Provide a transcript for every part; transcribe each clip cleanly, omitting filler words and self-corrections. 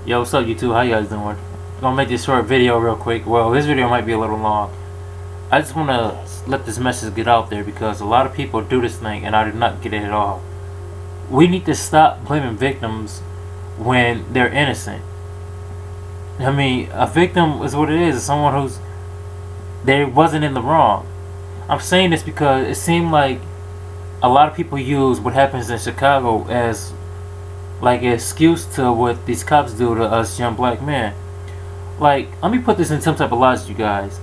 Yo, what's up, YouTube? How you guys doing? Gonna make this short video real quick. Well, this video might be a little long. I just wanna let this message get out there because a lot of people do this thing and I do not get it at all. We need to stop blaming victims when they're innocent. I mean, a victim is what it is. It's someone who's they wasn't in the wrong. I'm saying this because it seemed like a lot of people use what happens in Chicago as like an excuse to what these cops do to us young black men. Like, let me put this in some type of logic, you guys.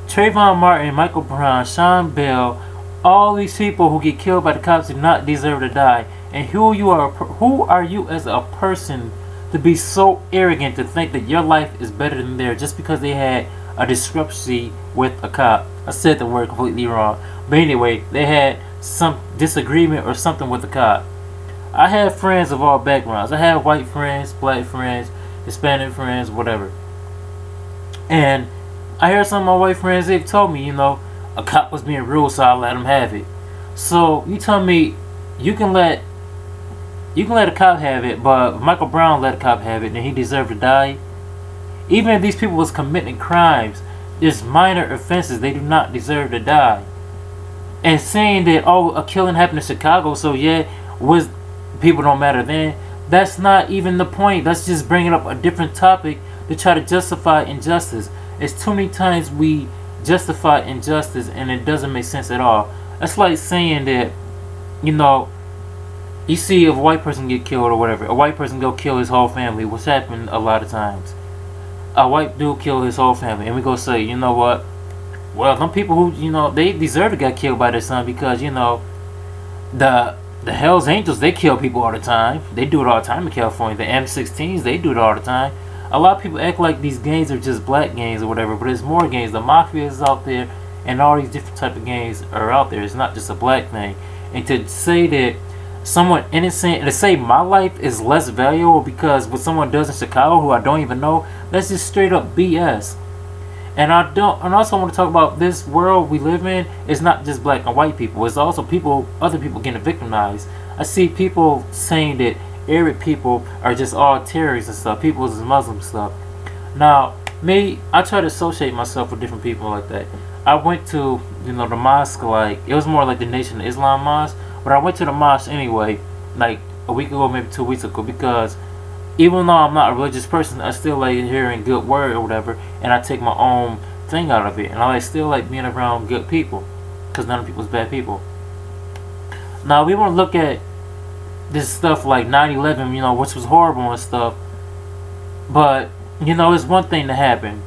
Trayvon Martin, Michael Brown, Sean Bell, all these people who get killed by the cops do not deserve to die. And who are you as a person to be so arrogant to think that your life is better than theirs just because they had a discrepancy with a cop? I said the word completely wrong. But anyway, they had some disagreement or something with the cop. I have friends of all backgrounds. I have white friends, black friends, Hispanic friends, whatever. And I heard some of my white friends, they've told me, a cop was being rude, so I let him have it. So you tell me you can let a cop have it, but if Michael Brown let a cop have it, then he deserved to die. Even if these people was committing crimes, just minor offenses, they do not deserve to die. And saying that a killing happened in Chicago, so yeah, was people don't matter then. That's not even the point. That's just bringing up a different topic to try to justify injustice. It's too many times we justify injustice and it doesn't make sense at all. That's like saying that, you see if a white person get killed or whatever, a white person go kill his whole family, which happened a lot of times. A white dude kill his whole family, and we go say, you know what? Well, some people who, they deserve to get killed by their son because, the Hells Angels, they kill people all the time. They do it all the time in California. The M16s, they do it all the time. A lot of people act like these gangs are just black gangs or whatever, but there's more gangs. The mafia is out there, and all these different type of gangs are out there. It's not just a black thing. And to say that someone innocent, to say my life is less valuable because what someone does in Chicago who I don't even know, that's just straight up BS. And I also want to talk about this world we live in. It's not just black and white people. It's also other people getting victimized. I see people saying that Arab people are just all terrorists and stuff. People is Muslim stuff. Now, me, I try to associate myself with different people like that. I went to, the mosque, like, it was more like the Nation of Islam mosque, but I went to the mosque anyway, like a week ago, maybe 2 weeks ago, because even though I'm not a religious person, I still like hearing good word or whatever, and I take my own thing out of it, and I still like being around good people, because none of people's bad people. Now we want to look at this stuff like 9/11, which was horrible and stuff, but it's one thing to happen.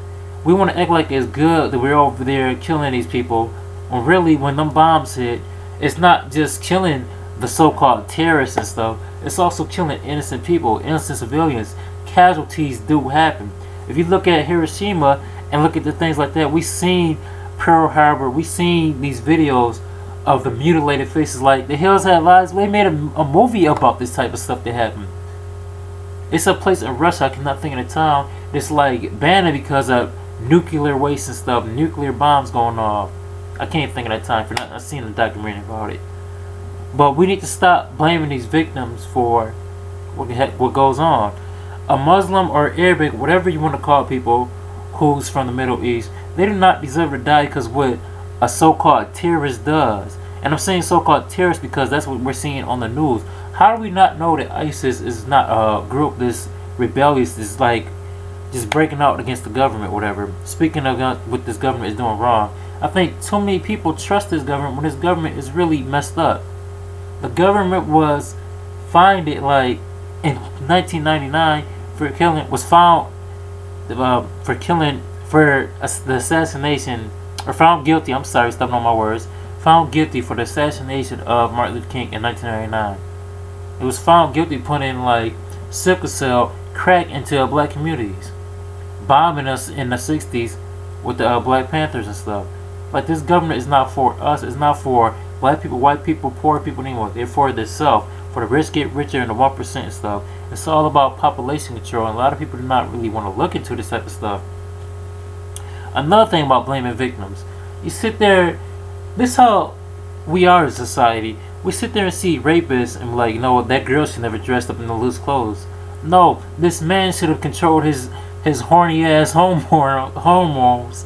We want to act like it's good that we're over there killing these people, when really when them bombs hit, it's not just killing the so-called terrorists and stuff. It's also killing innocent people, innocent civilians. Casualties do happen. If you look at Hiroshima and look at the things like that, we seen Pearl Harbor, we seen these videos of the mutilated faces. Like The Hills Have Eyes, they made a movie about this type of stuff that happened. It's a place in Russia, I cannot think of the town, that's like banned because of nuclear waste and stuff, nuclear bombs going off. I can't think of that time for nothing. I've seen a documentary about it. But we need to stop blaming these victims for what goes on. A Muslim or Arabic, whatever you want to call people who's from the Middle East, they do not deserve to die because what a so-called terrorist does. And I'm saying so-called terrorist because that's what we're seeing on the news. How do we not know that ISIS is not a group that's rebellious, is like just breaking out against the government, whatever? Speaking of what this government is doing wrong, I think too many people trust this government when this government is really messed up. The government was founded like in 1999 for killing, was found for the assassination, or found guilty. I'm sorry, stumbling on my words. Found guilty for the assassination of Martin Luther King in 1999. It was found guilty putting like sickle cell crack into black communities, bombing us in the 60s with the Black Panthers and stuff. Like, this government is not for us. It's not for black people, white people, poor people anymore. They're for themselves. For the rich get richer and the 1% and stuff. It's all about population control, and a lot of people do not really want to look into this type of stuff. Another thing about blaming victims. You sit there, this is how we are as a society. We sit there and see rapists and be like, that girl should never dressed up in the loose clothes. No, this man should have controlled his horny ass hormones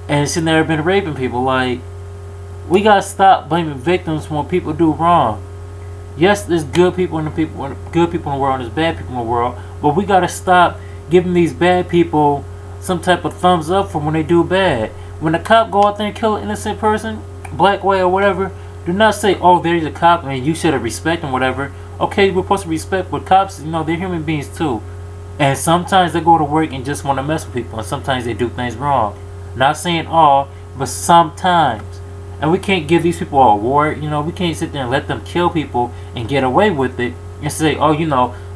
and should never been raping people. Like, we gotta stop blaming victims when people do wrong. Yes, there's good people in the good people in the world, and there's bad people in the world, but we gotta stop giving these bad people some type of thumbs up for when they do bad. When a cop go out there and kill an innocent person, black, white, or whatever, do not say, "Oh, there's a cop and you should have respect him," whatever. Okay, we're supposed to respect, but cops, they're human beings too, and sometimes they go to work and just want to mess with people, and sometimes they do things wrong. Not saying all, but sometimes. And we can't give these people a award. We can't sit there and let them kill people and get away with it and say, "Oh,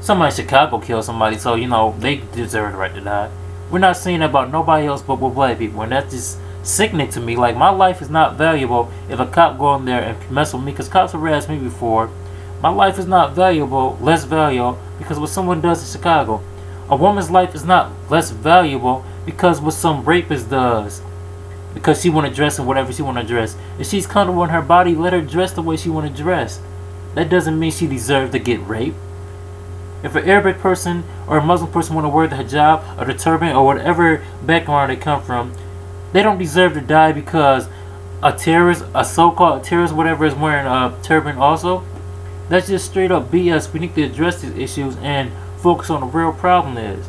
somebody in Chicago killed somebody, so they deserve the right to die." We're not saying that about nobody else but with black people, and that's just sickening to me. Like, my life is not valuable if a cop go in there and mess with me, because cops have harassed me before. My life is not valuable, less valuable, because what someone does in Chicago. A woman's life is not less valuable because what some rapist does. Because she want to dress in whatever she want to dress. If she's comfortable in her body, let her dress the way she want to dress. That doesn't mean she deserves to get raped. If an Arabic person or a Muslim person want to wear the hijab or the turban or whatever background they come from, they don't deserve to die because a terrorist, a so-called terrorist, whatever, is wearing a turban also. That's just straight up BS. We need to address these issues and focus on the real problem is.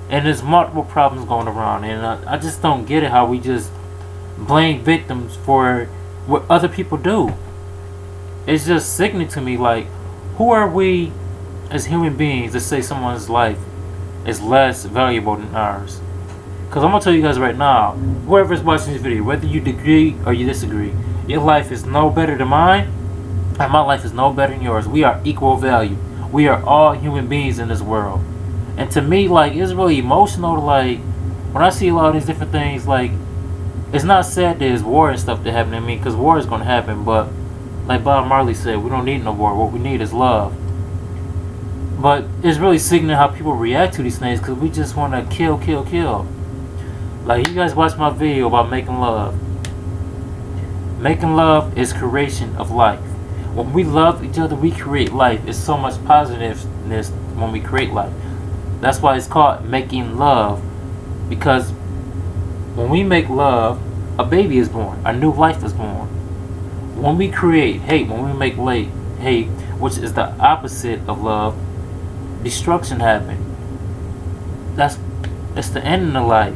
And there's multiple problems going around, and I just don't get it how we just blame victims for what other people do. It's just sickening to me. Like, who are we as human beings to say someone's life is less valuable than ours? Because I'm going to tell you guys right now, whoever's watching this video, whether you agree or you disagree, your life is no better than mine, and my life is no better than yours. We are equal value. We are all human beings in this world. And to me, like, it's really emotional to, like, when I see a lot of these different things, like, it's not sad that there's war and stuff that happen to me, because war is going to happen, but like Bob Marley said, we don't need no war. What we need is love. But it's really sickening how people react to these things, because we just want to kill, kill, kill. Like, you guys watch my video about making love. Making love is creation of life. When we love each other, we create life. It's so much positiveness when we create life. That's why it's called making love, because when we make love, a baby is born, a new life is born. When we create hate, when we make hate, which is the opposite of love, destruction happens. It's the end of life.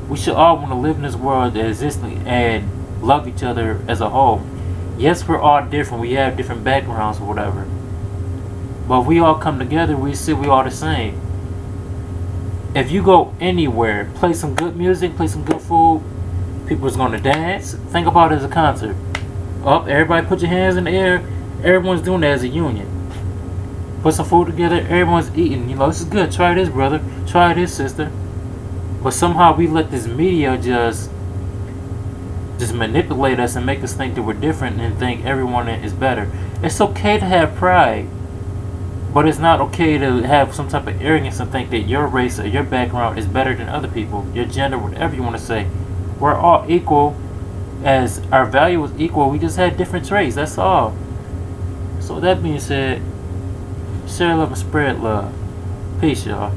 We should all want to live in this world that exists and love each other as a whole. Yes, we're all different. We have different backgrounds or whatever. But if we all come together, we see we all the same. If you go anywhere, play some good music, play some good food, people's going to dance. Think about it as a concert. Up, everybody put your hands in the air. Everyone's doing that as a union. Put some food together, everyone's eating. This is good. Try this, brother. Try this, sister. But somehow we let this media just manipulate us and make us think that we're different and think everyone is better. It's okay to have pride. But it's not okay to have some type of arrogance and think that your race or your background is better than other people, your gender, whatever you want to say. We're all equal, as our value is equal. We just had different traits, that's all. So that being said, share love and spread love. Peace, y'all.